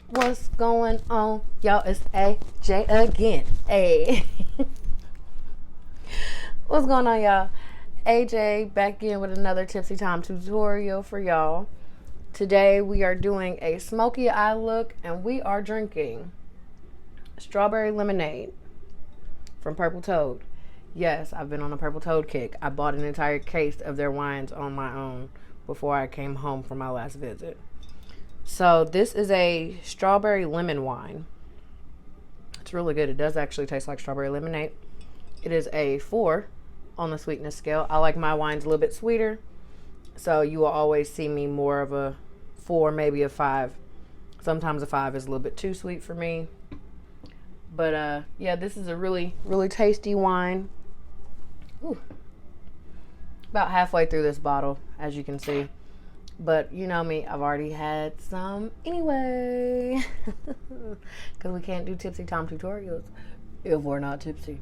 What's going on, y'all? It's AJ again. Hey. What's going on, y'all? AJ back in with another Tipsy Time tutorial for y'all. Today we are doing a smoky eye look, and we are drinking strawberry lemonade from Purple Toad. Yes, I've been on a Purple Toad kick. I bought an entire case of their wines on my own before I came home from my last visit. So this is a strawberry lemon wine. It's really good. It does actually taste like strawberry lemonade. It is a 4 on the sweetness scale. I like my wines a little bit sweeter, so you will always see me more of a 4, maybe a 5. Sometimes a 5 is a little bit too sweet for me. But yeah, this is a really, really tasty wine. Ooh. About halfway through this bottle, as you can see. But you know me, I've already had some anyway. Because we can't do Tipsy Time tutorials if we're not tipsy.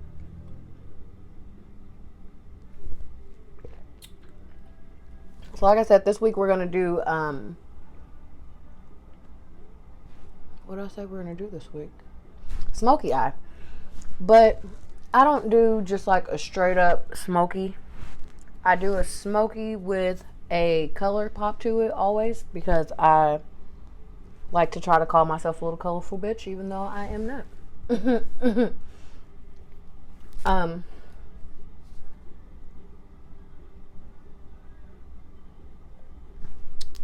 So like I said, this week we're going to do, what did I say we're going to do this week? Smoky eye. But I don't do just like a straight up smoky. I do a smoky with a color pop to it always, because I like to try to call myself a little colorful bitch, even though I am not.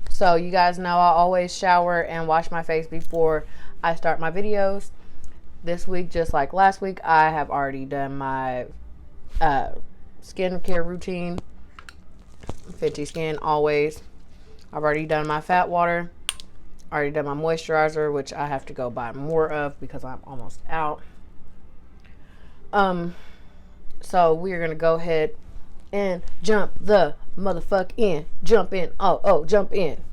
So you guys know I always shower and wash my face before I start my videos. This week, just like last week, I have already done my skincare routine. FITme Skin always. I've already done my fat water. Already done my moisturizer, which I have to go buy more of because I'm almost out. So we're gonna go ahead and jump the motherfuck in. Jump in. Oh, jump in.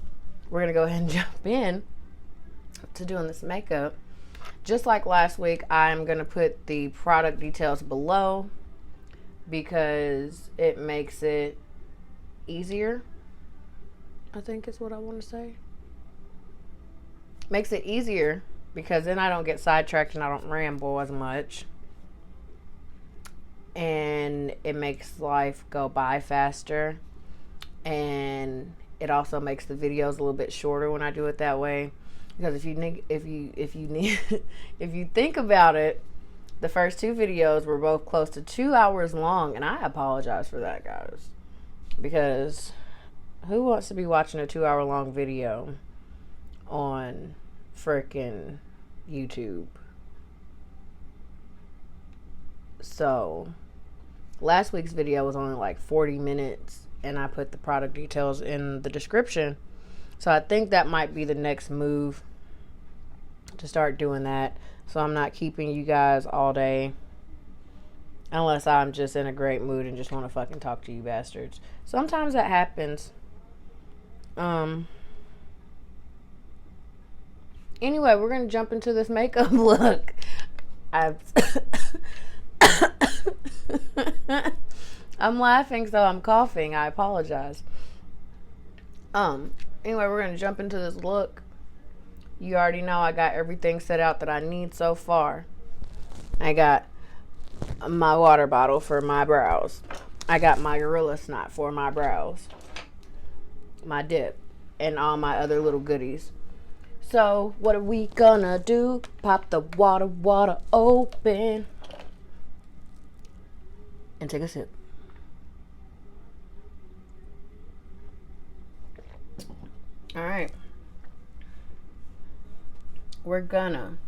We're gonna go ahead and jump in to doing this makeup. Just like last week, I'm gonna put the product details below because it makes it easier, I think is what I want to say. Makes it easier because then I don't get sidetracked and I don't ramble as much, and it makes life go by faster, and it also makes the videos a little bit shorter when I do it that way. Because if you think about it, the first 2 videos were both close to 2 hours long, and I apologize for that, guys. Because who wants to be watching a 2 hour long video on frickin' YouTube? So last week's video was only like 40 minutes, and I put the product details in the description. So I think that might be the next move, to start doing that, so I'm not keeping you guys all day. Unless I'm just in a great mood and just want to fucking talk to you bastards. Sometimes that happens. Anyway, we're going to jump into this makeup look. I'm laughing, so I'm coughing. I apologize. Anyway, we're going to jump into this look. You already know I got everything set out that I need so far. I got my water bottle for my brows. I got my Gorilla Snot for my brows, my dip, and all my other little goodies. So what are we gonna do? Pop the water open and take a sip. All right, we're gonna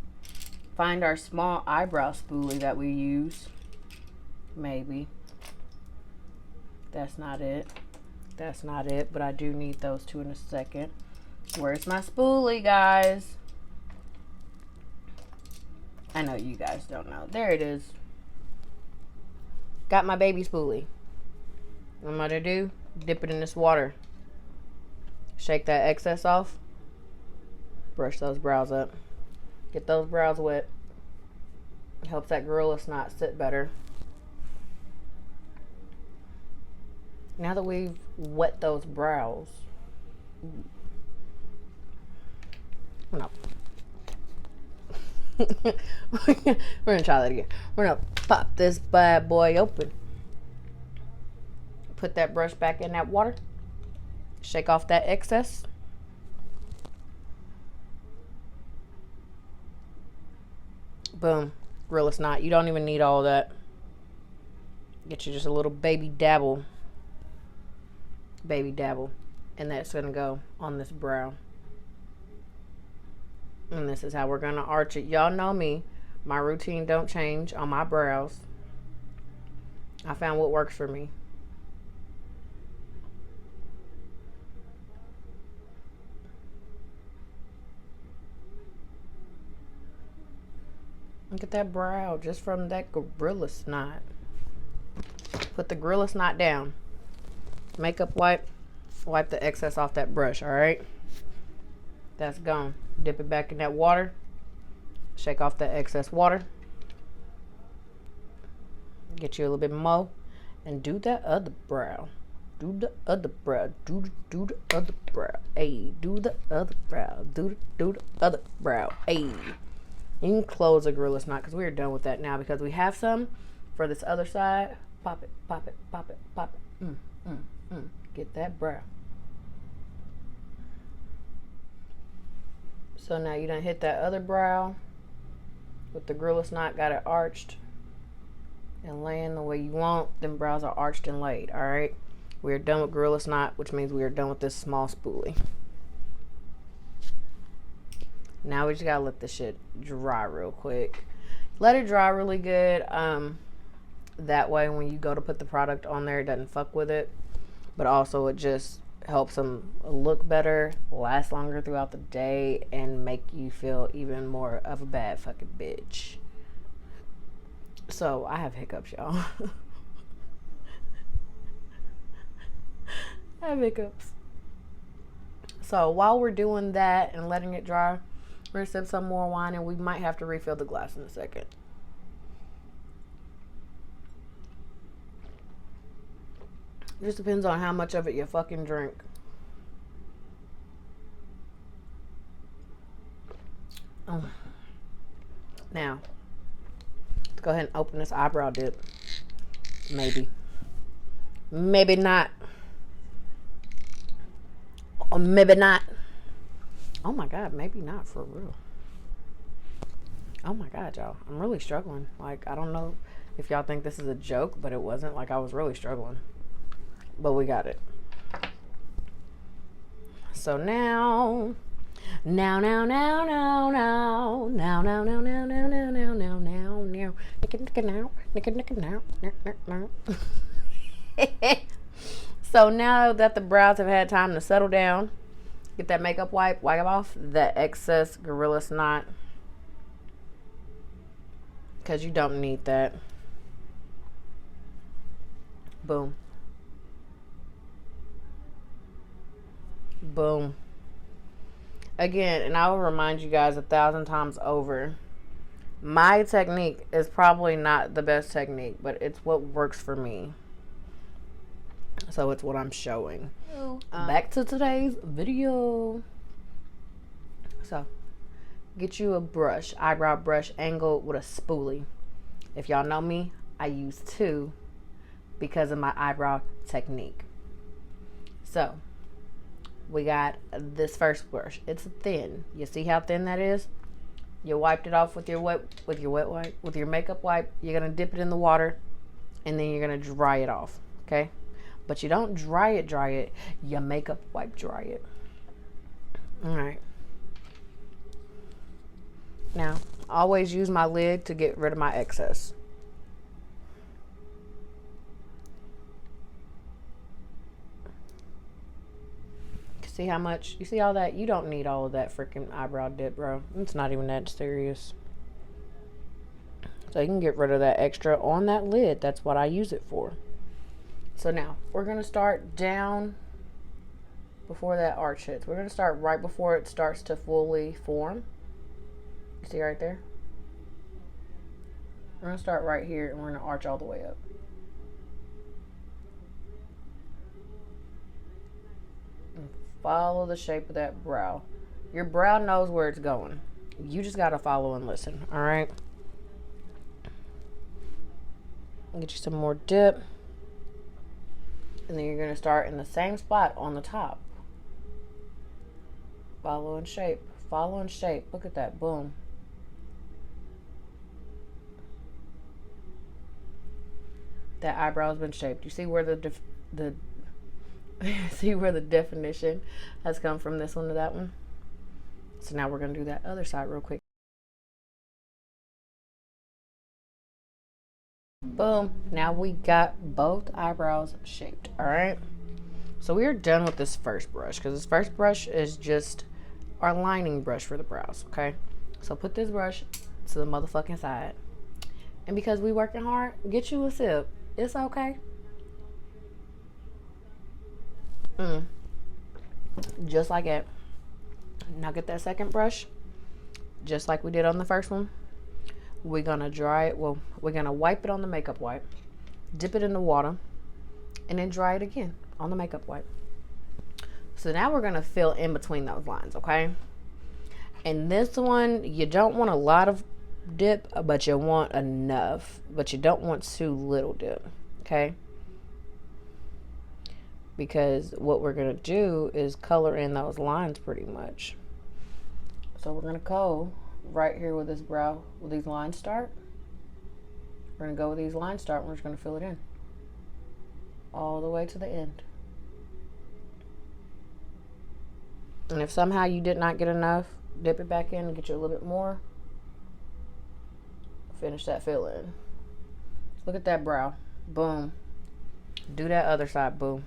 find our small eyebrow spoolie that we use. Maybe. That's not it. That's not it, but I do need those 2 in a second. Where's my spoolie, guys? I know you guys don't know. There it is. Got my baby spoolie. What I'm gonna do? Dip it in this water. Shake that excess off. Brush those brows up. Get those brows wet. It helps that Gorilla Snot sit better. Now that we've wet those brows, no, We're gonna try that again. We're gonna pop this bad boy open. Put that brush back in that water. Shake off that excess. Boom. Gorilla Snot. You don't even need all that. Get you just a little baby dabble. Baby dabble. And that's gonna go on this brow. And this is how we're gonna arch it. Y'all know me. My routine don't change on my brows. I found what works for me. Look at that brow just from that Gorilla Snot. Put the Gorilla Snot down. Makeup wipe. Wipe the excess off that brush, alright? That's gone. Dip it back in that water. Shake off that excess water. Get you a little bit more. And do that other brow. Do the other brow. Do the other brow. Ayy. Do the other brow. Do the other brow. Ayy. You can close the Gorilla Snot because we're done with that now because we have some for this other side. Pop it, pop it, pop it, pop it. Get that brow. So now you done hit that other brow with the Gorilla Snot, got it arched and laying the way you want. Them brows are arched and laid, alright? We're done with Gorilla Snot, which means we are done with this small spoolie. Now we just gotta let this shit dry real quick. Let it dry really good. That way when you go to put the product on there, it doesn't fuck with it. But also it just helps them look better, last longer throughout the day, and make you feel even more of a bad fucking bitch. So I have hiccups, y'all. I have hiccups. So while we're doing that and letting it dry, we're gonna sip some more wine, and we might have to refill the glass in a second. It just depends on how much of it you fucking drink. Oh. Now, let's go ahead and open this eyebrow dip. Maybe. Maybe not. Or maybe not. Oh my God, maybe not for real. Oh my God, y'all. I'm really struggling. Like, I don't know if y'all think this is a joke, but it wasn't. Like, I was really struggling. But we got it. So now, now, so now that the brows have had time to settle down, get that makeup wipe off that excess Gorilla Snot, because you don't need that. Boom. Boom. Again, and I will remind you guys 1,000 times over, my technique is probably not the best technique, but it's what works for me. So it's what I'm showing. Back to today's video. So, get you a brush, eyebrow brush angled with a spoolie. If y'all know me, I use 2 because of my eyebrow technique. So, we got this first brush. It's thin. You see how thin that is? You wiped it off with your makeup wipe. You're gonna dip it in the water, and then you're gonna dry it off. Okay, but you don't dry it. Your makeup wipe dry it. All right. Now, always use my lid to get rid of my excess. See how much? You see all that? You don't need all of that freaking eyebrow dip, bro. It's not even that serious. So you can get rid of that extra on that lid. That's what I use it for. So now, we're going to start down before that arch hits. We're going to start right before it starts to fully form. You see right there? We're going to start right here, and we're going to arch all the way up. Follow the shape of that brow. Your brow knows where it's going. You just gotta follow and listen, all right? Get you some more dip. And then you're gonna start in the same spot on the top. Follow and shape. Follow and shape. Look at that. Boom. That eyebrow's been shaped. You see where the see where the definition has come from this one to that one? So now we're gonna do that other side real quick. Boom. Now we got both eyebrows shaped. All right. So we are done with this first brush because this first brush is just our lining brush for the brows. Okay. So put this brush to the motherfucking side. And because we working hard, get you a sip. It's okay. Just like that. Now get that second brush, just like we did on the first one. We're gonna dry it. Well, we're gonna wipe it on the makeup wipe, dip it in the water, and then dry it again on the makeup wipe. So now we're gonna fill in between those lines, okay? And this one, you don't want a lot of dip, but you want enough, but you don't want too little dip, okay? Because what we're gonna do is color in those lines pretty much. So we're gonna go right here with this brow, with these lines start. We're gonna go with these lines start, and we're just gonna fill it in all the way to the end. And if somehow you did not get enough, dip it back in and get you a little bit more. Finish that fill in. Look at that brow. Boom. Do that other side. Boom.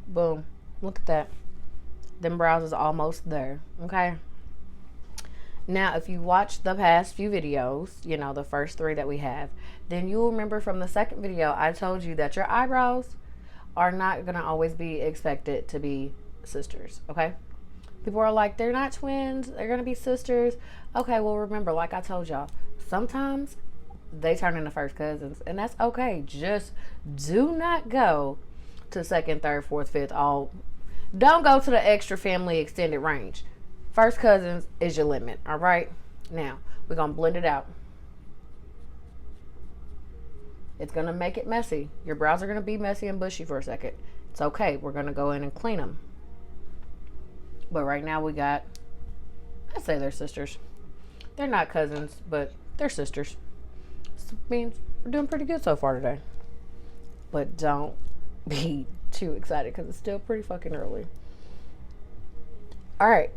Boom. Look at that. Them brows is almost there. Okay. Now, if you watch the past few videos, you know, the first 3 that we have, then you'll remember from the second video, I told you that your eyebrows are not going to always be expected to be sisters. Okay. People are like, they're not twins. They're going to be sisters. Okay. Well, remember, like I told y'all, sometimes they turn into first cousins, and that's okay. Just do not go to second, third, fourth, fifth, all. Don't go to the extra family extended range. First cousins is your limit. All right. Now we're gonna blend it out. It's gonna make it messy. Your brows are gonna be messy and bushy for a second. It's okay. We're gonna go in and clean them. But right now we got, I say they're sisters. They're not cousins, but they're sisters. So it means we're doing pretty good so far today. But don't be too excited because it's still pretty fucking early. All right,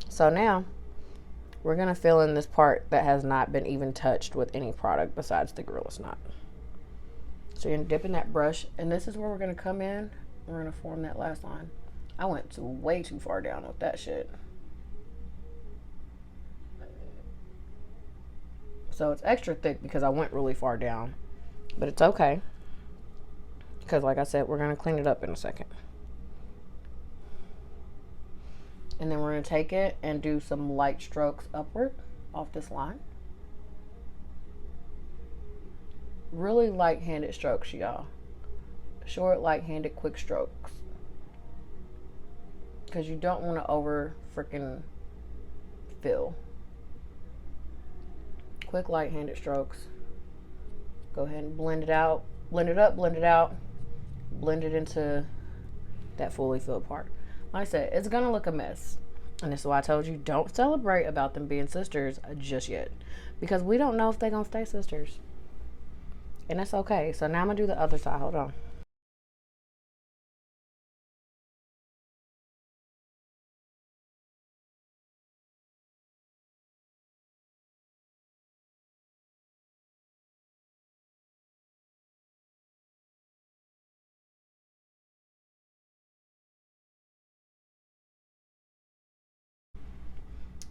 so now we're gonna fill in this part that has not been even touched with any product besides the Gorilla Snot. So you're gonna dip in that brush, and this is where we're gonna come in. We're gonna form that last line. I went way too far down with that shit. So it's extra thick because I went really far down, but it's okay. Because like I said, we're going to clean it up in a second. And then we're going to take it and do some light strokes upward off this line. Really light-handed strokes, y'all. Short, light-handed, quick strokes. Because you don't want to over freaking fill. Quick, light-handed strokes. Go ahead and blend it out. Blend it up, blend it out. Blend it into that fully filled part. Like I said, it's gonna look a mess, and this is why I told you don't celebrate about them being sisters just yet, because we don't know if they're gonna stay sisters, and that's okay. So now I'm gonna do the other side. Hold on.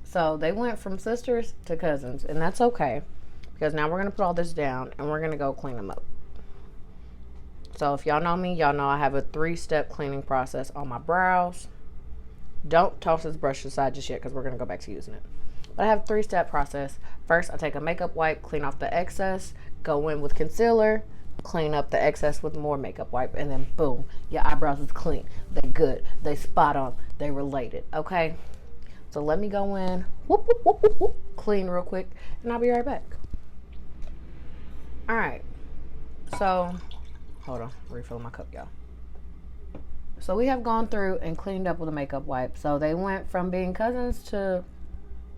So they went from sisters to cousins, and that's okay, because now we're going to put all this down and we're going to go clean them up. So if y'all know me, y'all know I have a 3-step cleaning process on my brows. Don't toss this brush aside just yet because we're going to go back to using it. But I have a 3-step process. First, I take a makeup wipe, clean off the excess, go in with concealer, clean up the excess with more makeup wipe, and then boom, your eyebrows is clean. They good. They spot on. They related. Okay? So let me go in, whoop, whoop, whoop, whoop, whoop, clean real quick, and I'll be right back. All right. So, hold on. Refilling my cup, y'all. So we have gone through and cleaned up with a makeup wipe. So they went from being cousins to,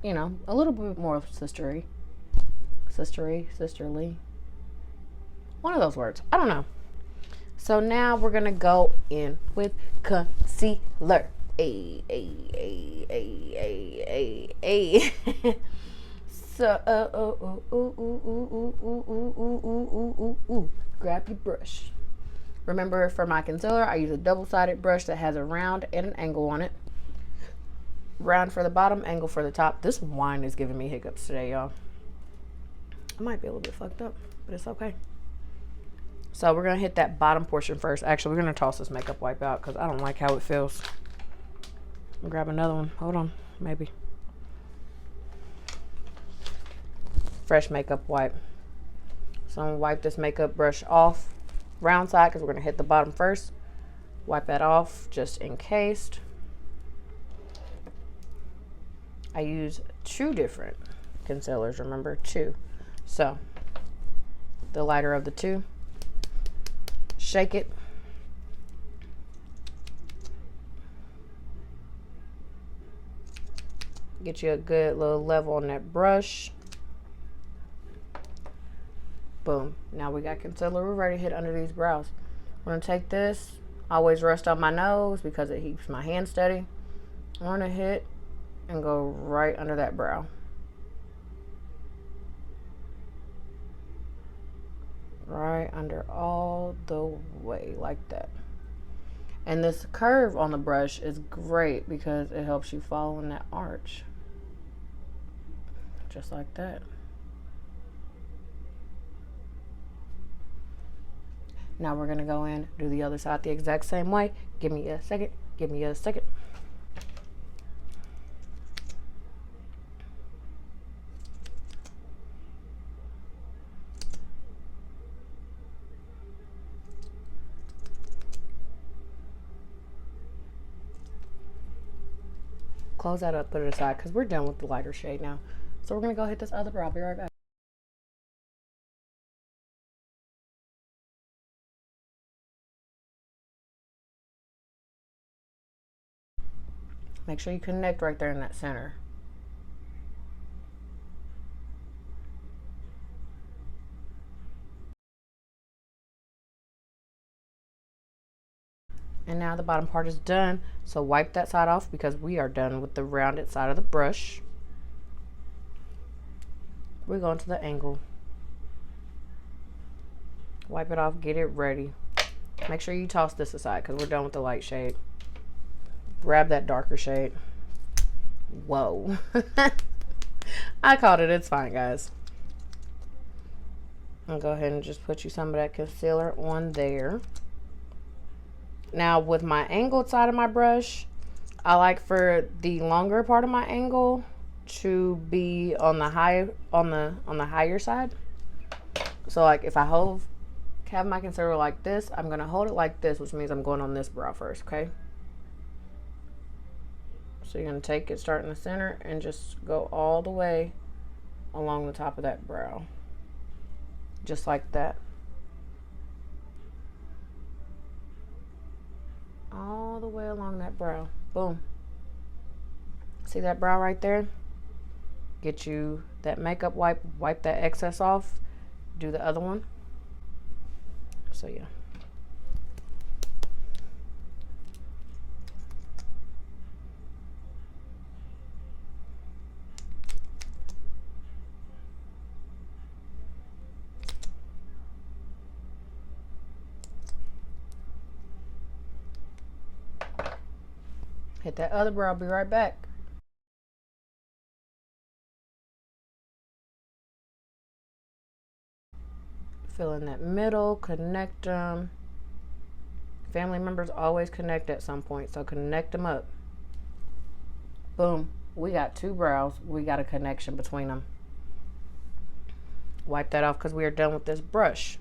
you know, a little bit more sisterly. One of those words. I don't know. So now we're going to go in with concealer. So, grab your brush. Remember, for my concealer, I use a double-sided brush that has a round and an angle on it. Round for the bottom, angle for the top. This wine is giving me hiccups today, y'all. I might be a little bit fucked up, but it's okay. So we're going to hit that bottom portion first. Actually, we're going to toss this makeup wipe out because I don't like how it feels. I'll grab another one. Hold on, maybe. Fresh makeup wipe. So I'm going to wipe this makeup brush off. Round side, because we're going to hit the bottom first. Wipe that off just in case. I use 2 different concealers, remember, 2. So the lighter of the 2, shake it. Get you a good little level on that brush. Boom. Now we got concealer. We're ready to hit under these brows. I'm going to take this. I always rest on my nose because it keeps my hand steady. I'm going to hit and go right under that brow. Right under all the way like that. And this curve on the brush is great because it helps you follow in that arch. Just like that. Now we're going to go in, do the other side the exact same way. Give me a second. Give me a second. Close that up, put it aside, because we're done with the lighter shade now. So we're going to go hit this other brow. I'll be right back. Make sure you connect right there in that center. And now the bottom part is done. So wipe that side off because we are done with the rounded side of the brush. We're going to the angle. Wipe it off, get it ready. Make sure you toss this aside because we're done with the light shade. Grab that darker shade. Whoa. I caught it. It's fine, guys. I'll go ahead and just put you some of that concealer on there. Now with my angled side of my brush, I like for the longer part of my angle to be on the higher side. So like if I have my concealer like this, I'm gonna hold it like this, which means I'm going on this brow first, okay? So you're gonna take it, start in the center, and just go all the way along the top of that brow. Just like that. All the way along that brow. Boom. See that brow right there? Get you that makeup wipe, wipe that excess off, do the other one. So yeah. Hit that other brow, I'll be right back. Fill in that middle, connect them. Family members always connect at some point, so connect them up. Boom. we got two brows. We got a connection between them. Wipe that off because we are done with this brush.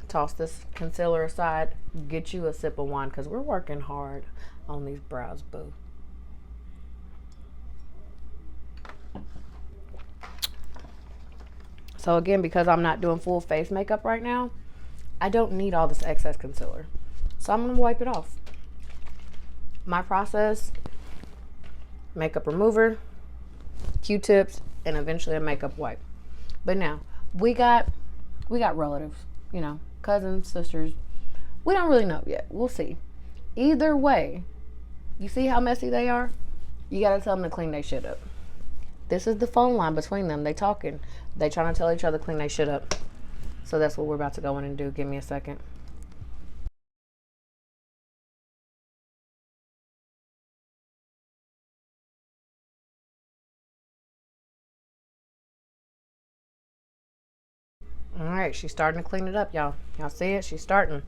Toss this concealer aside. Get you a sip of wine because we're working hard on these brows, boo. So again, because I'm not doing full face makeup right now, I don't need all this excess concealer. So I'm going to wipe it off. My process: makeup remover, Q-tips, and eventually a makeup wipe. But now, we got relatives, you know, cousins, sisters. We don't really know yet. We'll see. Either way, you see how messy they are? You got to tell them to clean their shit up. This is the phone line between them. They talking. They trying to tell each other clean their shit up. So that's what we're about to go in and do. Give me a second. All right, she's starting to clean it up, y'all. Y'all see it? She's starting.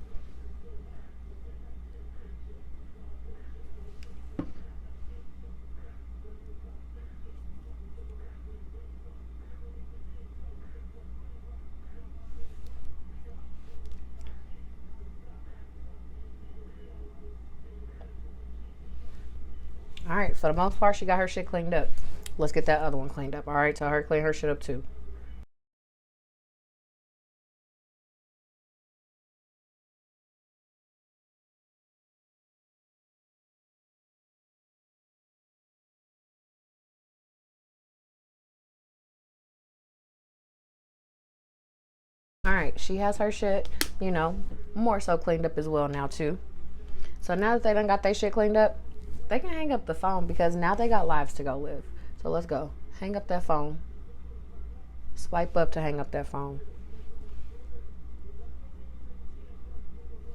All right, for the most part, she got her shit cleaned up. Let's get that other one cleaned up. All right, tell her to clean her shit up too. All right, she has her shit, you know, more so cleaned up as well now too. So now that they done got their shit cleaned up, they can hang up the phone because now they got lives to go live. So let's go. Hang up that phone. Swipe up to hang up that phone.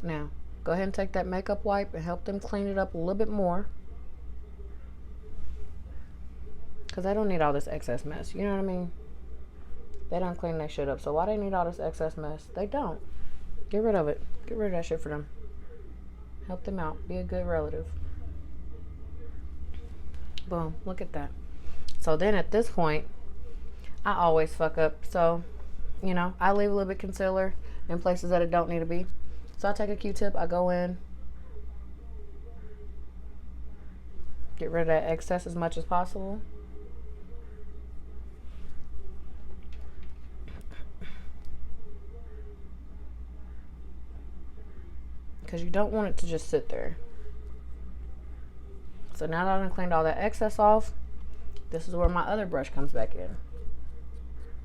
Now, go ahead and take that makeup wipe and help them clean it up a little bit more. Because I don't need all this excess mess. You know what I mean? They don't clean that shit up. So why they need all this excess mess? They don't. Get rid of it. Get rid of that shit for them. Help them out. Be a good relative. Boom. Look at that. So then at this point, I always fuck up. So, you know, I leave a little bit of concealer in places that it don't need to be. So I take a Q-tip. I go in. Get rid of that excess as much as possible. Because you don't want it to just sit there. So now that I've cleaned all that excess off, this is where my other brush comes back in.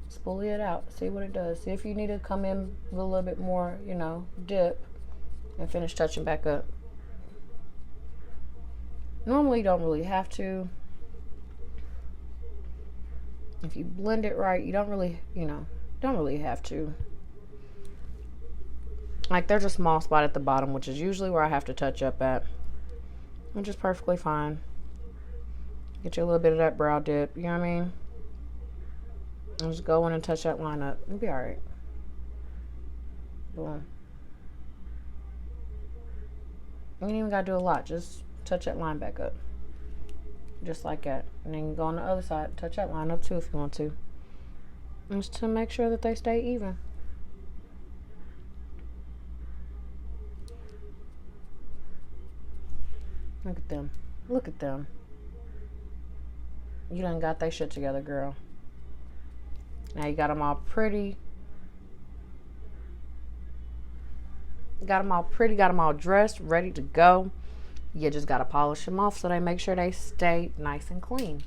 Spoolie it out. See what it does. See if you need to come in with a little bit more, you know, dip and finish touching back up. Normally you don't really have to. If you blend it right, you don't really, you know, don't really have to. Like there's a small spot at the bottom, which is usually where I have to touch up at, which is perfectly fine. Get you a little bit of that brow dip, you know what I mean? And just go in and touch that line up. It'll be all right. Boom. You ain't even gotta do a lot. Just touch that line back up. Just like that. And then you go on the other side, touch that line up too if you want to. Just to make sure that they stay even. Look at them. Look at them. You done got that shit together, girl. Now you got them all pretty. Got them all pretty, got them all dressed, ready to go. You just got to polish them off so they make sure they stay nice and clean.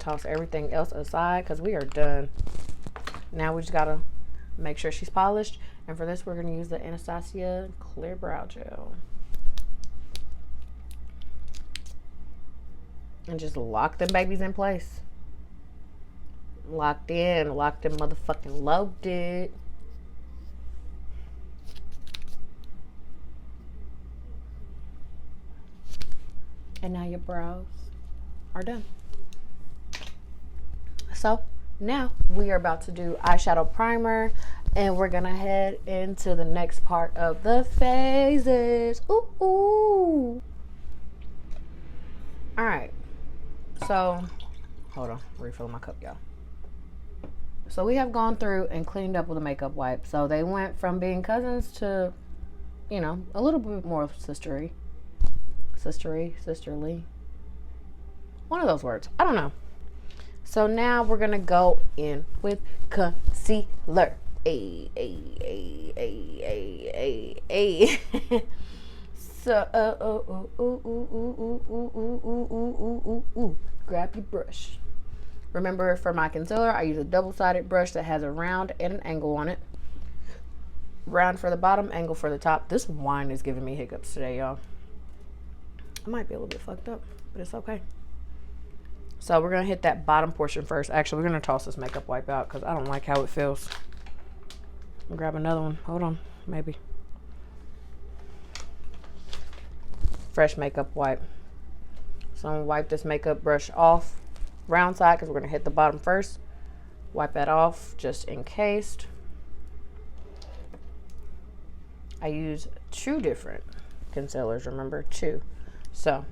Toss everything else aside because we are done. Now we just got to make sure she's polished. And for this, we're going to use the Anastasia Clear Brow Gel. And just lock them babies in place. Locked in, locked them motherfucking loaded. And now your brows are done. So now we are about to do eyeshadow primer, and we're gonna head into the next part of the phases. Ooh, ooh. All right, so hold on, refilling my cup, y'all. So we have gone through and cleaned up with a makeup wipe. So they went from being cousins to, you know, a little bit more sisterly. One of those words. I don't know. So now we're gonna go in with concealer. So grab your brush. Remember, for my concealer, I use a double-sided brush that has a round and an angle on it. Round for the bottom, angle for the top. This wine is giving me hiccups today, y'all. I might be a little bit fucked up, but it's okay. So we're gonna hit that bottom portion first. Actually, we're gonna toss this makeup wipe out because I don't like how it feels. I'll grab another one. Hold on, maybe. Fresh makeup wipe. So I'm gonna wipe this makeup brush off. Round side, because we're gonna hit the bottom first. Wipe that off just in case. I use 2 different concealers, remember, 2. So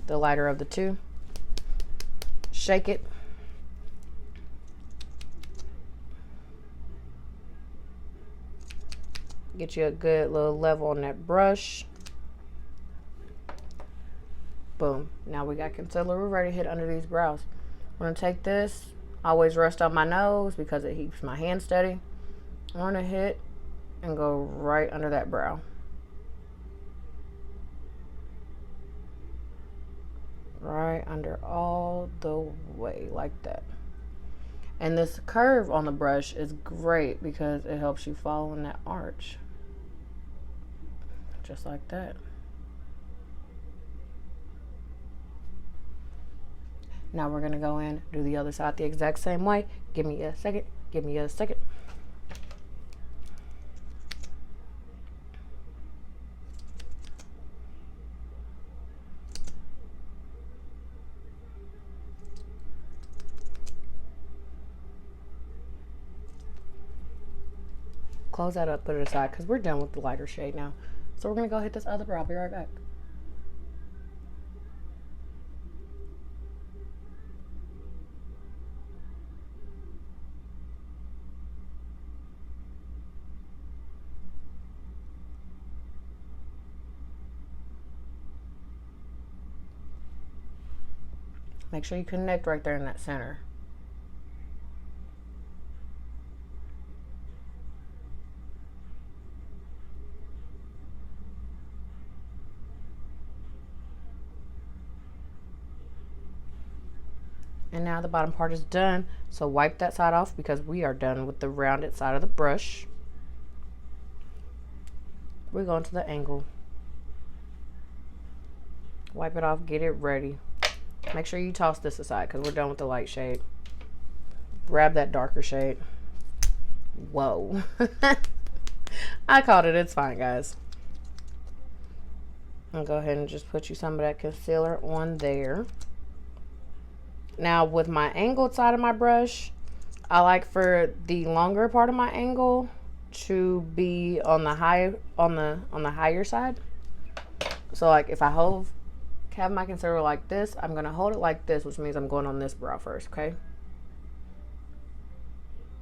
the lighter of the 2. Shake it. Get you a good little level on that brush. Boom. Now we got concealer. We're ready to hit under these brows. I'm going to take this. I always rest on my nose because it keeps my hand steady. I'm going to hit and go right under that brow. Right under all the way like that. And this curve on the brush is great because it helps you follow in that arch. Just like that. Now we're gonna go in, do the other side the exact same way. Give me a second, give me a second. Close that up, put it aside, because we're done with the lighter shade now. So we're gonna go hit this other brow. I'll be right back. Make sure you connect right there in that center. And now the bottom part is done. So wipe that side off because we are done with the rounded side of the brush. We're going to the angle. Wipe it off, get it ready. Make sure you toss this aside because we're done with the light shade. Grab that darker shade. Whoa. I called it. It's fine, guys. I'll go ahead and just put you some of that concealer on there. Now with my angled side of my brush, I like for the longer part of my angle to be on the higher side. So like if I have my concealer like this, I'm gonna hold it like this, which means I'm going on this brow first, okay?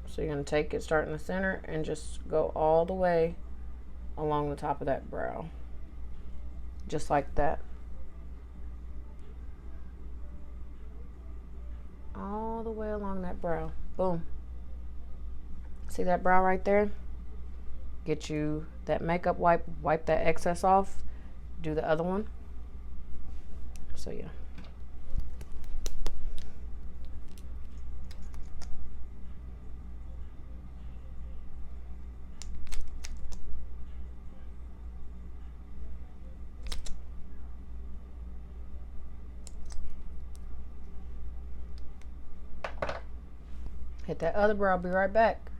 So you're gonna take it, start in the center, and just go all the way along the top of that brow. Just like that. All the way along that brow. Boom. See that brow right there? Get you that makeup wipe, wipe that excess off, do the other one. So yeah. Hit that other brow, I'll be right back.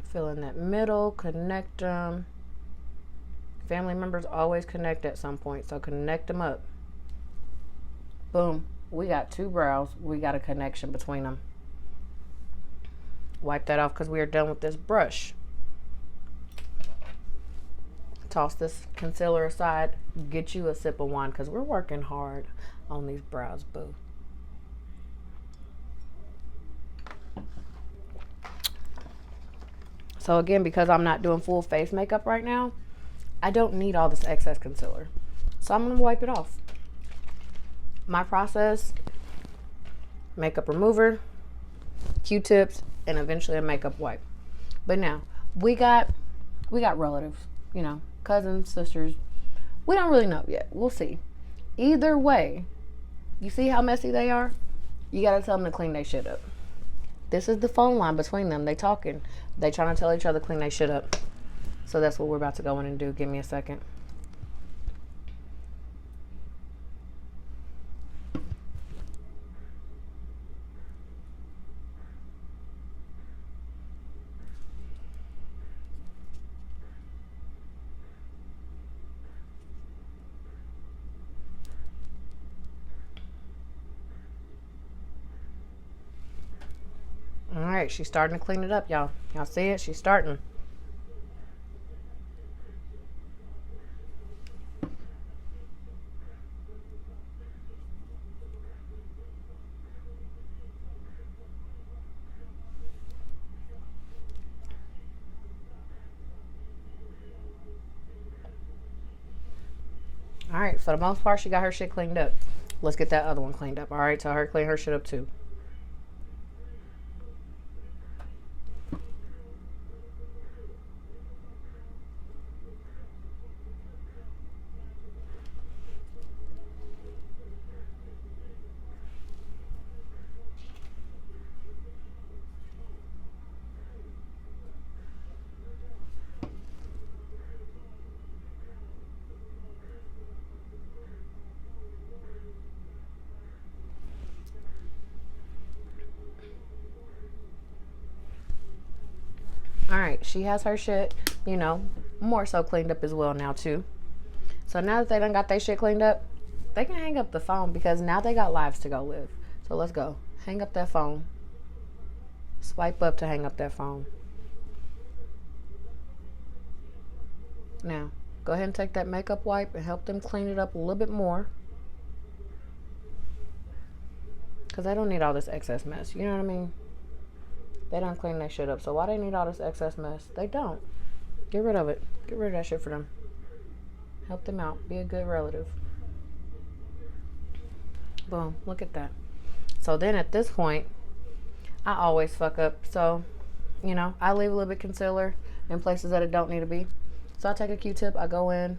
Fill in that middle, connect them. Family members always connect at some point, so connect them up. Boom. we got two brows. We got a connection between them. Wipe that off because we are done with this brush. Toss this concealer aside. Get you a sip of wine because we're working hard on these brows, boo. So again, because I'm not doing full face makeup right now, I don't need all this excess concealer. So I'm going to wipe it off. My process: makeup remover, Q-tips, and eventually a makeup wipe. But now, we got relatives, you know, cousins, sisters. We don't really know yet. We'll see. Either way, you see how messy they are? You got to tell them to clean their shit up. This is the phone line between them. They talking. They trying to tell each other clean their shit up. So that's what we're about to go in and do. Give me a second. All right, she's starting to clean it up, y'all. Y'all see it? She's starting. All right, for the most part, she got her shit cleaned up. Let's get that other one cleaned up. All right, tell her to clean her shit up too. All right, she has her shit, you know, more so cleaned up as well now too. So now that they done got their shit cleaned up, they can hang up the phone because now they got lives to go live. So let's go. Hang up that phone. Swipe up to hang up that phone. Now, go ahead and take that makeup wipe and help them clean it up a little bit more. Because they don't need all this excess mess. You know what I mean? They don't clean that shit up. So why they need all this excess mess? They don't. Get rid of it. Get rid of that shit for them. Help them out. Be a good relative. Boom. Look at that. So then at this point, I always fuck up. So, you know, I leave a little bit of concealer in places that it don't need to be. So I take a Q-tip. I go in.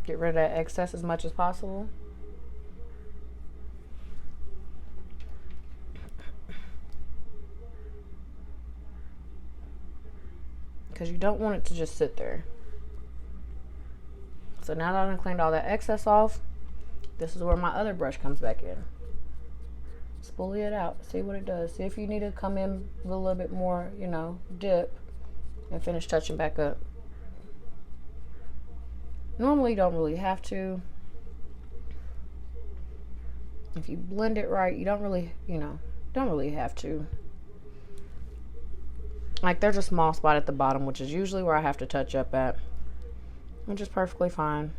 Get rid of that excess as much as possible. Because you don't want it to just sit there. So now that I've cleaned all that excess off, this is where my other brush comes back in. Spoolie it out. See what it does. See if you need to come in with a little bit more, you know, dip and finish touching back up. Normally you don't really have to. If you blend it right, you don't really, you know, don't really have to. Like, there's a small spot at the bottom, which is usually where I have to touch up at, which is perfectly fine.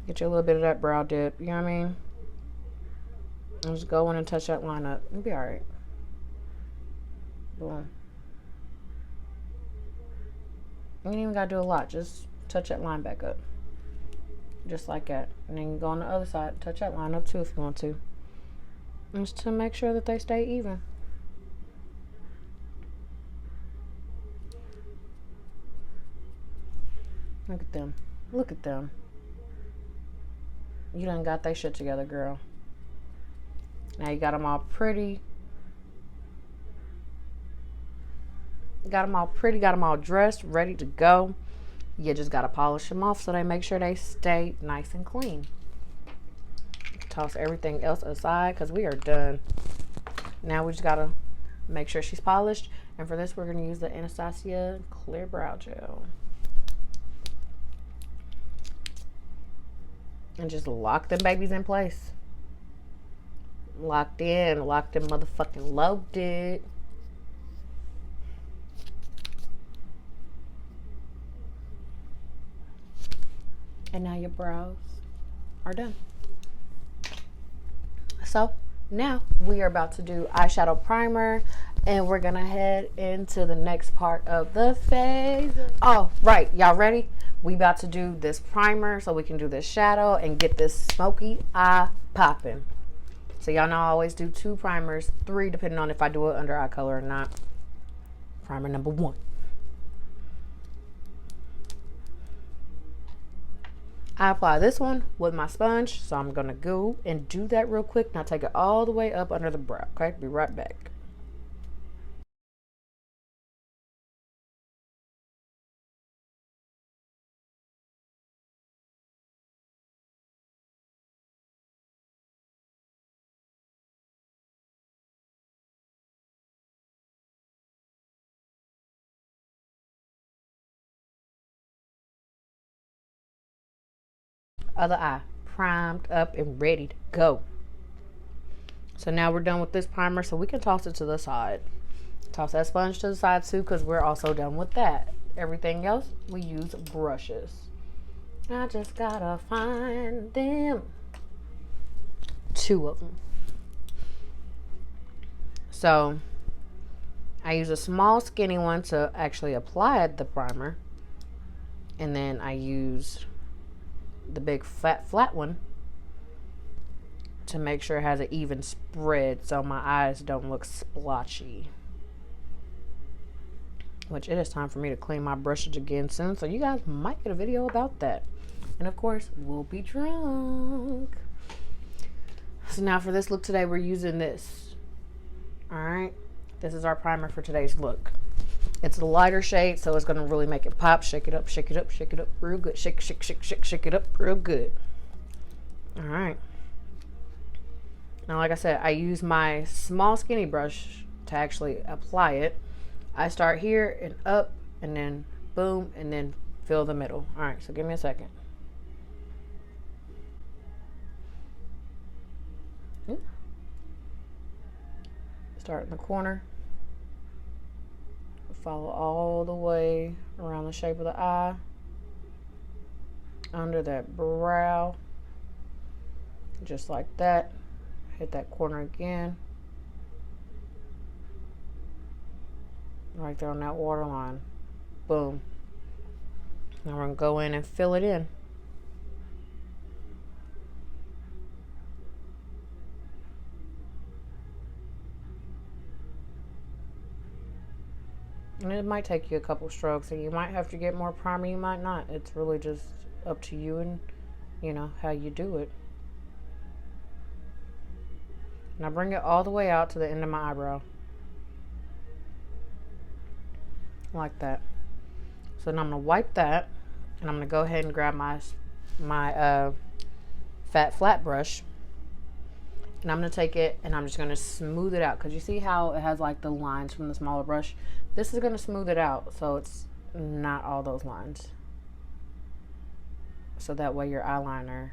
Get you a little bit of that brow dip, you know what I mean? And just go in and touch that line up. It'll be all right. Boom. You ain't even gotta do a lot. Just touch that line back up. Just like that. And then you go on the other side, touch that line up too if you want to. And just to make sure that they stay even. Look at them. Look at them. You done got that shit together, girl. Now you got them all pretty. Got them all pretty. Got them all dressed, ready to go. You just got to polish them off so they make sure they stay nice and clean. Toss everything else aside because we are done. Now we just got to make sure she's polished. And for this, we're going to use the Anastasia Clear Brow Gel. and just lock them babies in place. Locked in, locked and motherfucking loaded. And now your brows are done. So now we are about to do eyeshadow primer, and we're gonna head into the next part of the phase. Oh, right, y'all ready? We about to do this primer so we can do this shadow and get this smoky eye popping. So y'all know I always do 2 primers, 3 depending on if I do it under eye color or not. Primer number 1. I apply this one with my sponge, so I'm gonna go and do that real quick. Now take it all the way up under the brow, okay? Be right back. Other eye, primed up and ready to go. So now we're done with this primer, so we can toss it to the side. Toss that sponge to the side too, because we're also done with that. Everything else, we use brushes. I just gotta find them. 2 of them. So I use a small skinny one to actually apply the primer, and then I use the big flat one to make sure it has an even spread so my eyes don't look splotchy. Which it is time for me to clean my brushes again soon, so you guys might get a video about that. And of course, we'll be drunk. So now for this look today, we're using this. Alright, this is our primer for today's look. It's a lighter shade, so it's gonna really make it pop. Shake it up, shake it up, shake it up real good. Shake, shake, shake, shake, shake it up real good. Alright. Now, like I said, I use my small skinny brush to actually apply it. I start here and up, and then boom, and then fill the middle. Alright, so give me a second. Start in the corner. Follow all the way around the shape of the eye, under that brow, just like that. Hit that corner again, right there on that waterline. Boom. Now we're gonna go in and fill it in. And it might take you a couple strokes, and you might have to get more primer, you might not. It's really just up to you and, you know, how you do it. Now bring it all the way out to the end of my eyebrow. Like that. So now I'm going to wipe that, and I'm going to go ahead and grab my fat flat brush. And I'm going to take it and I'm just going to smooth it out, because you see how it has like the lines from the smaller brush. This is going to smooth it out so it's not all those lines. So that way your eyeshadow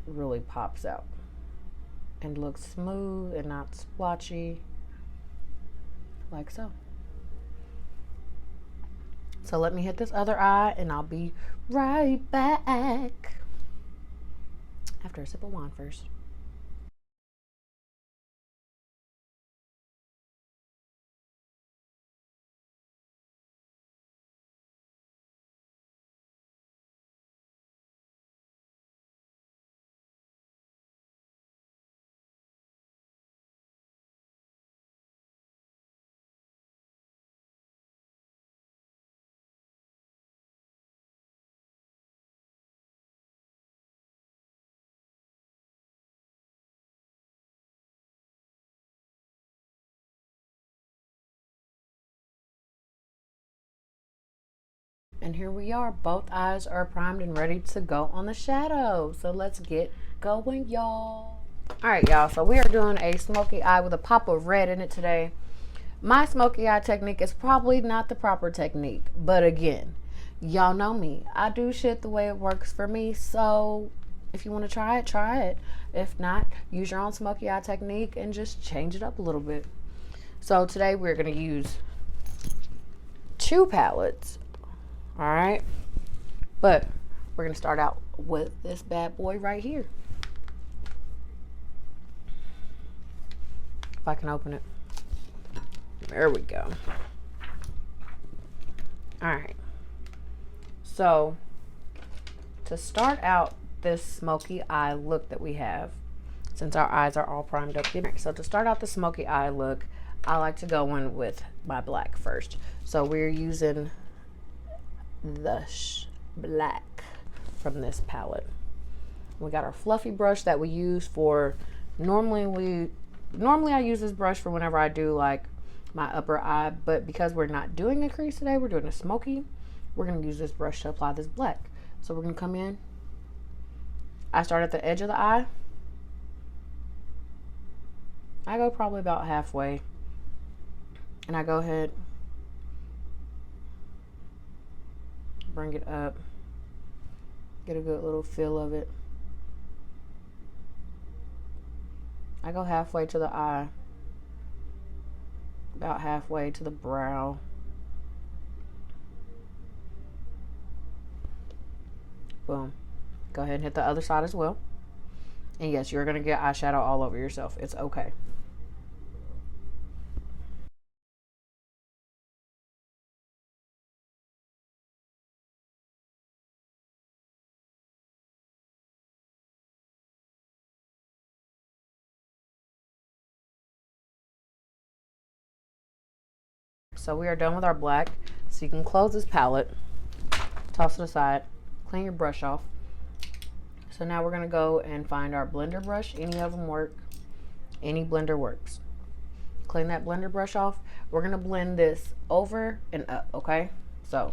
really pops out and looks smooth and not splotchy, like so. So let me hit this other eye and I'll be right back. After a sip of wine first. And here we are, both eyes are primed and ready to go on the shadow. So let's get going, y'all. All right, y'all, so we are doing a smoky eye with a pop of red in it today. My smoky eye technique is probably not the proper technique, but again, Y'all know me. I do shit the way it works for me. So if you want to try it, try it. If not, use your own smoky eye technique and just change it up a little bit. So today we're going to use 2 palettes. All right. But we're going to start out with this bad boy right here. If I can open it. There we go. All right. So to start out this smoky eye look that we have, since our eyes are all primed up. So to start out the smoky eye look, I like to go in with my black first. So we're using the black from this palette. We got our fluffy brush that we use for, normally I use this brush for whenever I do like my upper eye, but because we're not doing a crease today, we're doing a smoky, we're going to use this brush to apply this black. So we're going to come in. I start at the edge of the eye. I go probably about halfway. And I go ahead, bring it up, get a good little feel of it. I go halfway to the eye, about halfway to the brow. Boom. Go ahead and hit the other side as well. And yes, you're going to get eyeshadow all over yourself. It's okay. So we are done with our black. So you can close this palette, toss it aside, clean your brush off. So now we're going to go and find our blender brush. Any of them work. Any blender works. Clean that blender brush off. We're going to blend this over and up, okay? So,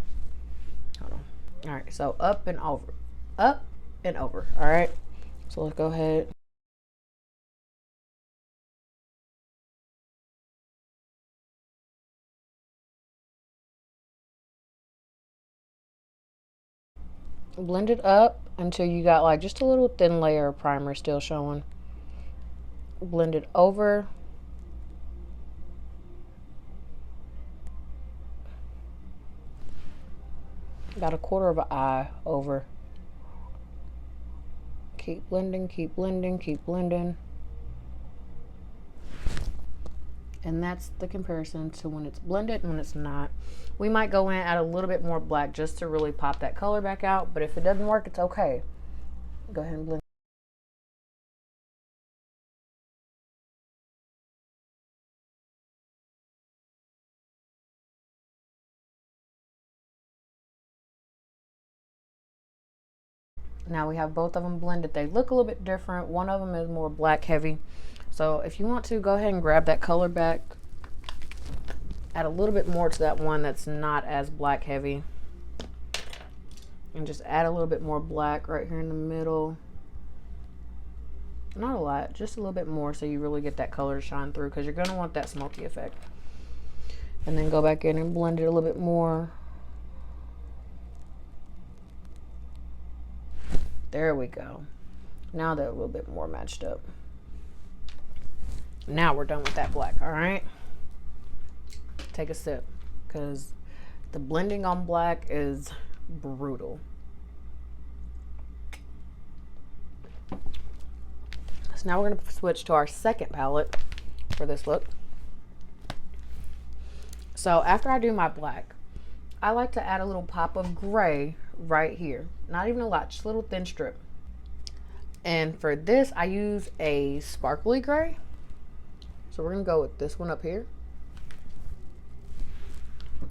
hold on. All right, so up and over. Up and over, all right? So let's go ahead. Blend it up until you got like just a little thin layer of primer still showing. Blend it over. About 1/4 of an eye over. Keep blending, keep blending, keep blending. And that's the comparison to when it's blended and when it's not. We might go in, add a little bit more black just to really pop that color back out, but if it doesn't work, it's okay. Go ahead and blend. Now we have both of them blended. They look a little bit different. One of them is more black heavy. So if you want to, go ahead and grab that color back. Add a little bit more to that one that's not as black heavy. And just add a little bit more black right here in the middle. Not a lot, just a little bit more so you really get that color to shine through, because you're going to want that smoky effect. And then go back in and blend it a little bit more. There we go. Now they're a little bit more matched up. Now we're done with that black, all right? Take a sip, because the blending on black is brutal. So now we're going to switch to our second palette for this look. So after I do my black, I like to add a little pop of gray right here. Not even a lot, just a little thin strip. And for this, I use a sparkly gray. So we're going to go with this one up here.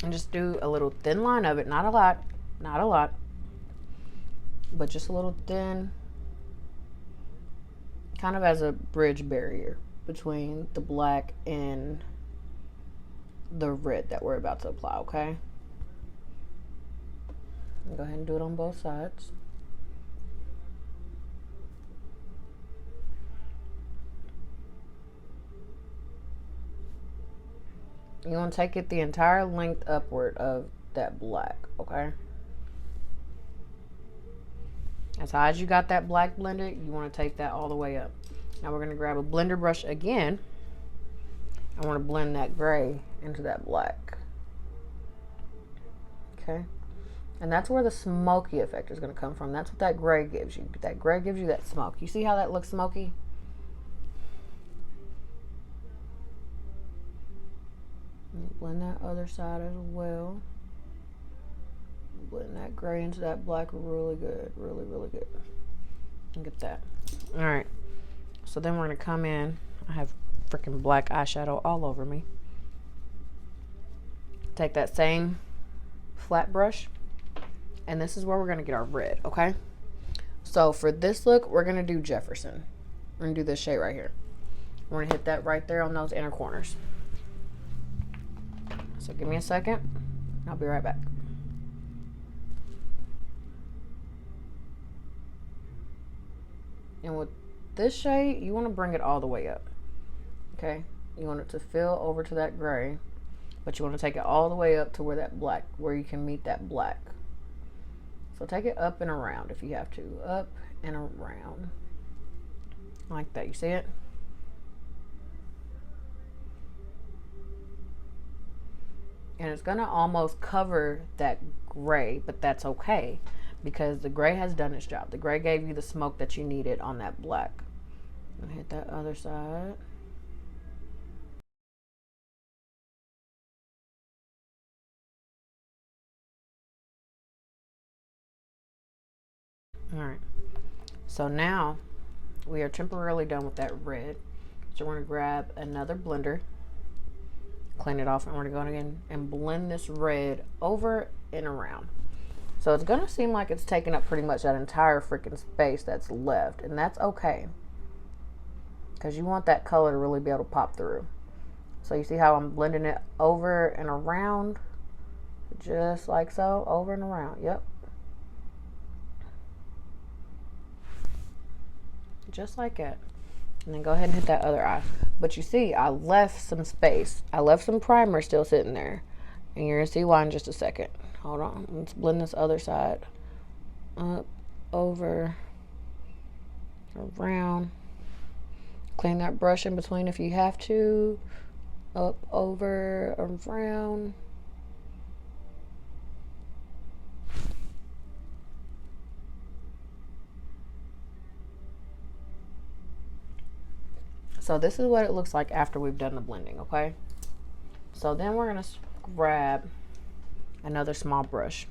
And just do a little thin line of it. Not a lot, not a lot. But just a little thin. Kind of as a bridge barrier between the black and the red that we're about to apply, okay? Go ahead and do it on both sides. You want to take it the entire length upward of that black, okay? As high as you got that black blended, you want to take that all the way up. Now we're going to grab a blender brush again. I want to blend that gray into that black. Okay. And that's where the smoky effect is going to come from. That's what that gray gives you. That gray gives you that smoke. You see how that looks smoky? Blend that other side as well. Blend that gray into that black really good. Really, really good. Look at that. Alright. So then we're going to come in. I have freaking black eyeshadow all over me. Take that same flat brush. And this is where we're going to get our red, okay? So for this look, we're going to do Jefferson. We're going to do this shade right here. We're going to hit that right there on those inner corners. So give me a second. I'll be right back. And with this shade, you want to bring it all the way up. Okay? You want it to fill over to that gray. But you want to take it all the way up to where that black, where you can meet that black. So take it up and around if you have to. Up and around. Like that. You see it? And it's going to almost cover that gray, but that's okay. Because the gray has done its job. The gray gave you the smoke that you needed on that black. I'm going to hit that other side. Alright. So now we are temporarily done with that red. So we're going to grab another blender. Clean it off, and we're going to go in and blend this red over and around. So it's going to seem like it's taking up pretty much that entire freaking space that's left, and that's okay, because you want that color to really be able to pop through. So you see how I'm blending it over and around, just like so, over and around. Yep, just like that. And then go ahead and hit that other eye. But you see, I left some space. I left some primer still sitting there. And you're going to see why in just a second. Hold on. Let's blend this other side. Up, over, around. Clean that brush in between if you have to. Up, over, around. So this is what it looks like after we've done the blending, okay? So then we're going to grab another small brush.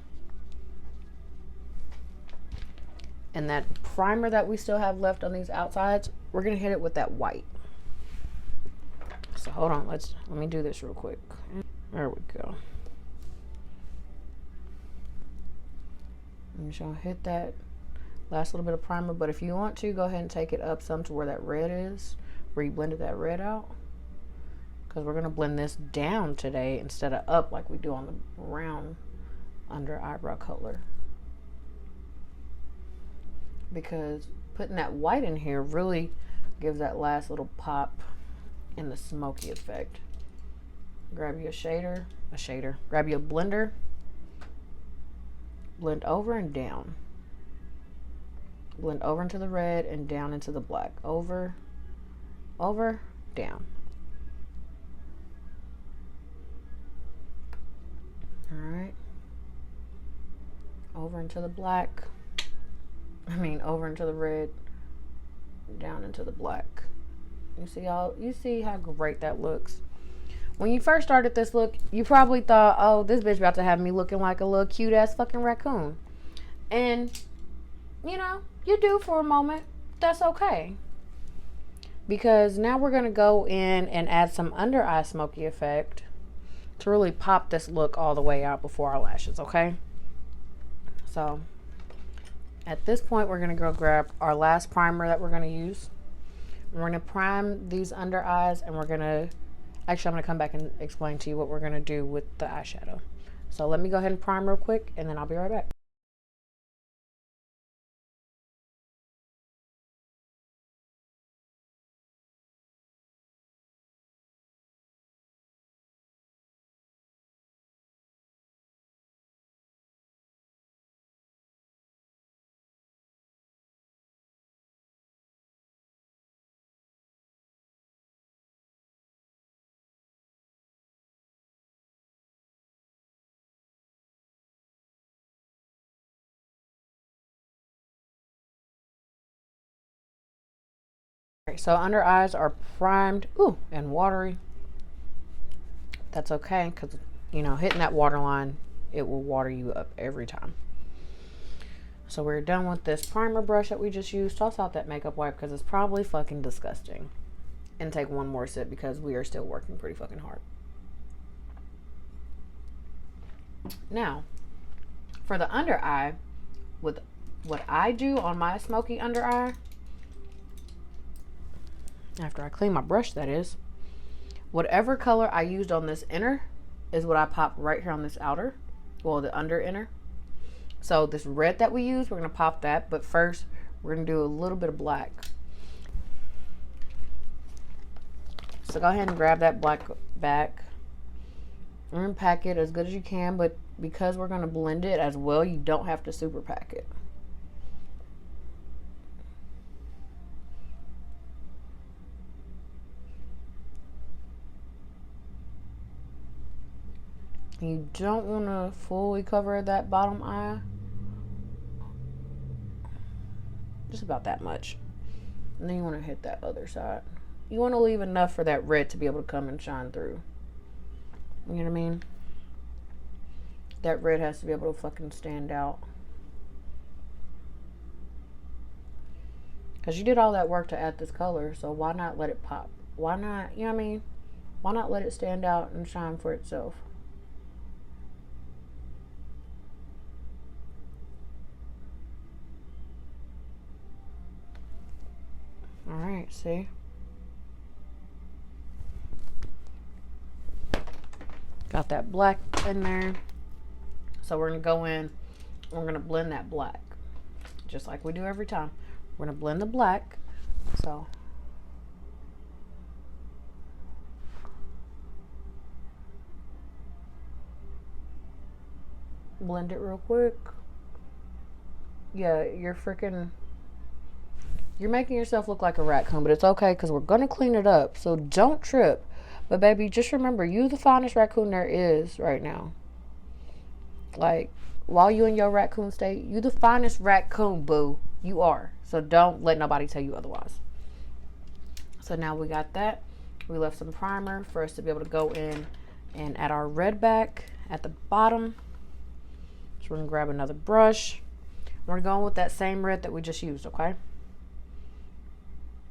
And that primer that we still have left on these outsides, we're going to hit it with that white. So hold on, let me do this real quick. There we go. I'm just going to hit that last little bit of primer, but if you want to, go ahead and take it up some to where that red is, where you blended that red out, because we're going to blend this down today instead of up like we do on the round under eyebrow color, because putting that white in here really gives that last little pop in the smoky effect. Grab you grab you a blender, blend over and down, blend over into the red and down into the black, over, over, down. All right, over into the black, over into the red, down into the black. You see how great that looks. When you first started this look, you probably thought, oh, this bitch about to have me looking like a little cute ass fucking raccoon. And you know, you do for a moment. That's okay. Because now we're going to go in and add some under eye smoky effect to really pop this look all the way out before our lashes, okay? So at this point, we're going to go grab our last primer that we're going to use. We're going to prime these under eyes, and we're going to, actually I'm going to come back and explain to you what we're going to do with the eyeshadow. So let me go ahead and prime real quick, and then I'll be right back. right, so under eyes are primed, ooh, and watery. That's okay, because, you know, hitting that waterline, it will water you up every time. So we're done with this primer brush that we just used. Toss out that makeup wipe because it's probably fucking disgusting. And take one more sip because we are still working pretty fucking hard. Now, for the under eye, with what I do on my smoky under eye, after I clean my brush, that is, whatever color I used on this inner is what I pop right here on this outer, well, the under inner. So this red that we use, we're gonna pop that, but first we're gonna do a little bit of black. So go ahead and grab that black back and pack it as good as you can, but because we're gonna blend it as well, you don't have to super pack it. You don't want to fully cover that bottom eye. Just about that much. And then you want to hit that other side. You want to leave enough for that red to be able to come and shine through. You know what I mean? That red has to be able to fucking stand out. Because you did all that work to add this color, so why not let it pop? Why not, you know what I mean? Why not let it stand out and shine for itself? Alright, see? Got that black in there. So we're going to go in, we're going to blend that black. Just like we do every time. We're going to blend the black. So blend it real quick. Yeah, you're making yourself look like a raccoon, but it's okay because we're going to clean it up. So don't trip. But baby, just remember, you the finest raccoon there is right now. Like, while you in your raccoon state, you the finest raccoon, boo. You are. So don't let nobody tell you otherwise. So now we got that. We left some primer for us to be able to go in and add our red back at the bottom. So we're going to grab another brush. We're going with that same red that we just used, okay?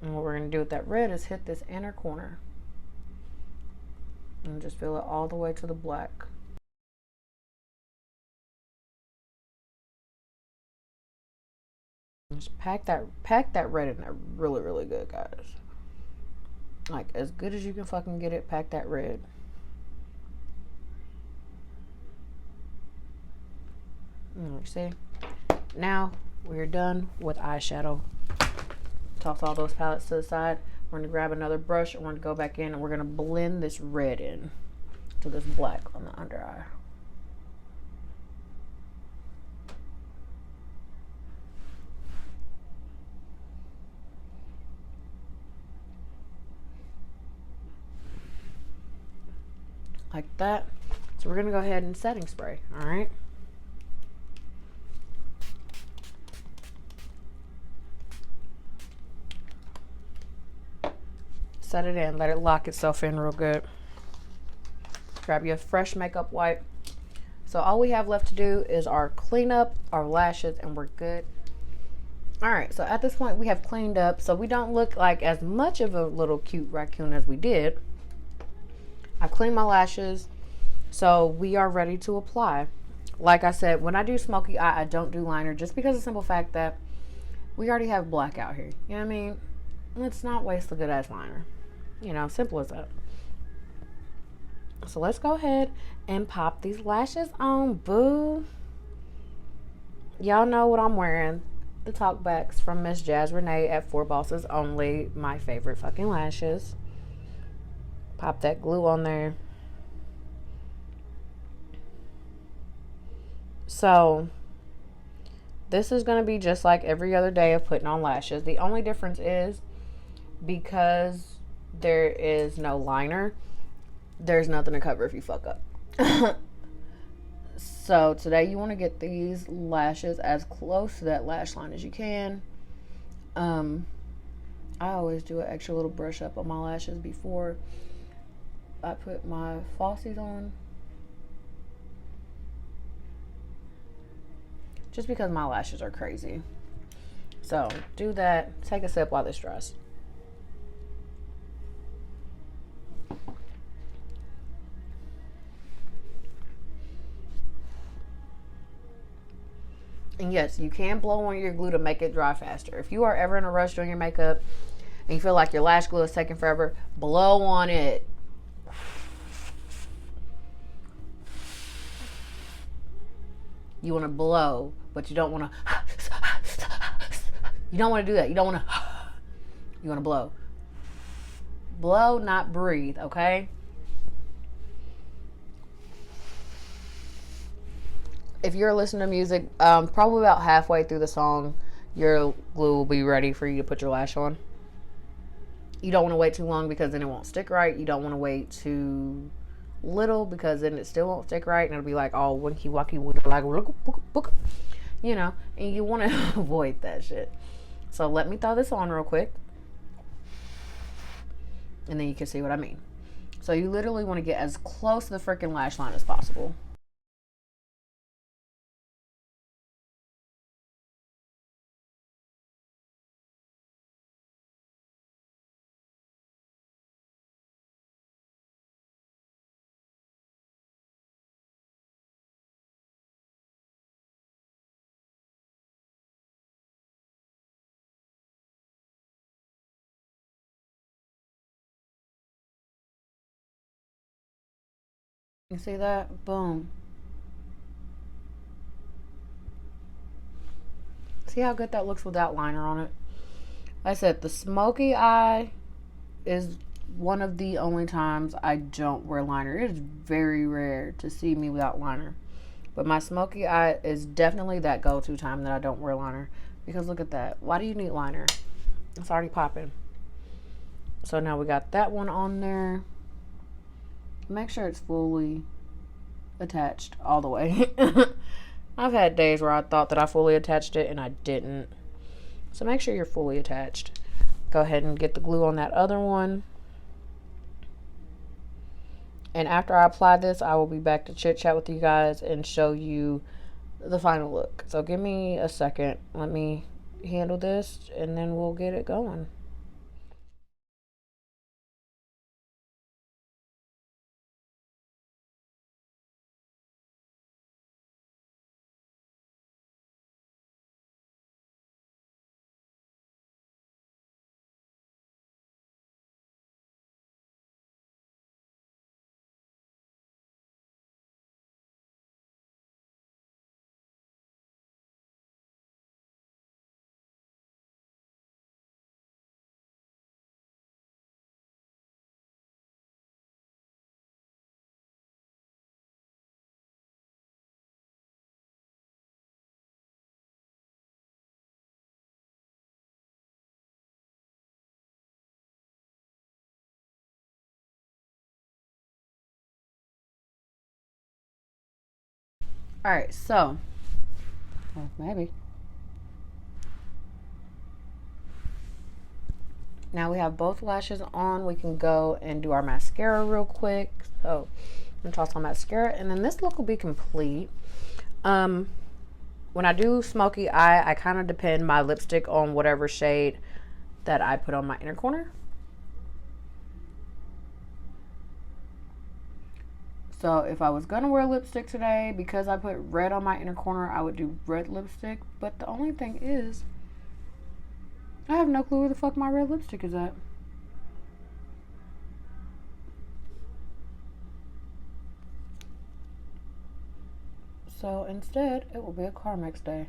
And what we're going to do with that red is hit this inner corner. And just fill it all the way to the black. Just pack that red in there really, really good, guys. Like, as good as you can fucking get it, pack that red. See? Now, we're done with eyeshadow. Toss all those palettes to the side. We're going to grab another brush and we're going to go back in and we're going to blend this red in to this black on the under eye. Like that. So we're going to go ahead and setting spray, all right? Set it in, let it lock itself in real good. Grab your fresh makeup wipe. So all we have left to do is our cleanup, our lashes, and we're good. All right, so at this point we have cleaned up, so we don't look like as much of a little cute raccoon as we did. I've cleaned my lashes, so we are ready to apply. Like I said, when I do smoky eye, I don't do liner just because of the simple fact that we already have black out here. You know what I mean? Let's not waste a good ass liner. You know, simple as that. So let's go ahead and pop these lashes on, boo. Y'all know what I'm wearing. The talkbacks from Miss Jazz Renee at 4 Bosses Only. My favorite fucking lashes. Pop that glue on there. So this is going to be just like every other day of putting on lashes. The only difference is because there is no liner, there's nothing to cover if you fuck up. So today you want to get these lashes as close to that lash line as you can. I always do an extra little brush up on my lashes before I put my falsies on. Just because my lashes are crazy. So do that. Take a sip while this dries. And yes, you can blow on your glue to make it dry faster. If you are ever in a rush doing your makeup and you feel like your lash glue is taking forever, blow on it. You want to blow, but you don't want to. You don't want to do that. You don't want to. You want to blow. Blow, not breathe, okay? If you're listening to music, probably about halfway through the song, your glue will be ready for you to put your lash on. You don't want to wait too long because then it won't stick right. You don't want to wait too little because then it still won't stick right and it'll be like all winky wacky, like, you know, and you want to avoid that shit. So let me throw this on real quick and then you can see what I mean. So you literally want to get as close to the freaking lash line as possible. You see that? Boom. See how good that looks without liner on it? Like I said, the smoky eye is one of the only times I don't wear liner. It is very rare to see me without liner. But my smoky eye is definitely that go-to time that I don't wear liner. Because look at that. Why do you need liner? It's already popping. So now we got that one on there. Make sure it's fully attached all the way. I've had days where I thought that I fully attached it and I didn't. So make sure you're fully attached. Go ahead and get the glue on that other one. And after I apply this, I will be back to chit chat with you guys and show you the final look. So give me a second. Let me handle this and then we'll get it going. Alright, so maybe. Now we have both lashes on. We can go and do our mascara real quick. So I'm gonna toss on mascara and then this look will be complete. When I do smoky eye, I kind of depend my lipstick on whatever shade that I put on my inner corner. So if I was gonna wear lipstick today, because I put red on my inner corner, I would do red lipstick. But the only thing is, I have no clue where the fuck my red lipstick is at. So instead, it will be a Carmex day.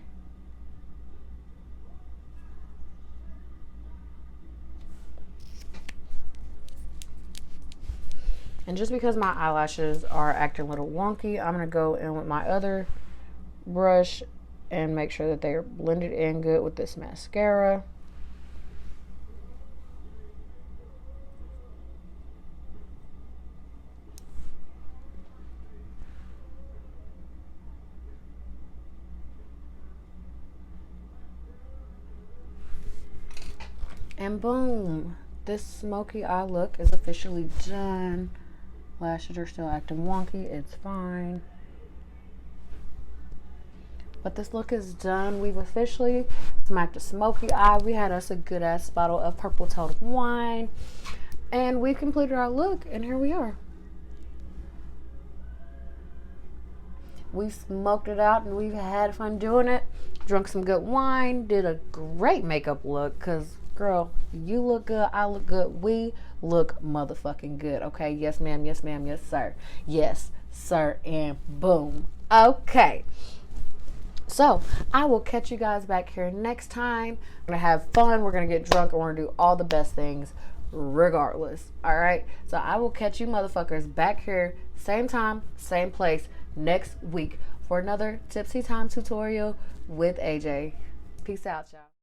And just because my eyelashes are acting a little wonky, I'm going to go in with my other brush and make sure that they are blended in good with this mascara. And boom, this smoky eye look is officially done. Lashes are still acting wonky. It's fine. But this look is done. We've officially smacked a smoky eye. We had us a good ass bottle of purple tailed wine. And we completed our look, and here we are. We smoked it out and we've had fun doing it. Drunk some good wine, did a great makeup look, because girl, you look good, I look good, we look motherfucking good. Okay, yes ma'am, yes ma'am, yes sir, yes sir, and boom. Okay, so I will catch you guys back here next time. We're gonna have fun, we're gonna get drunk, and we're gonna do all the best things regardless. All right, so I will catch you motherfuckers back here same time, same place next week for another Tipsy Time tutorial with AJ. Peace out, y'all.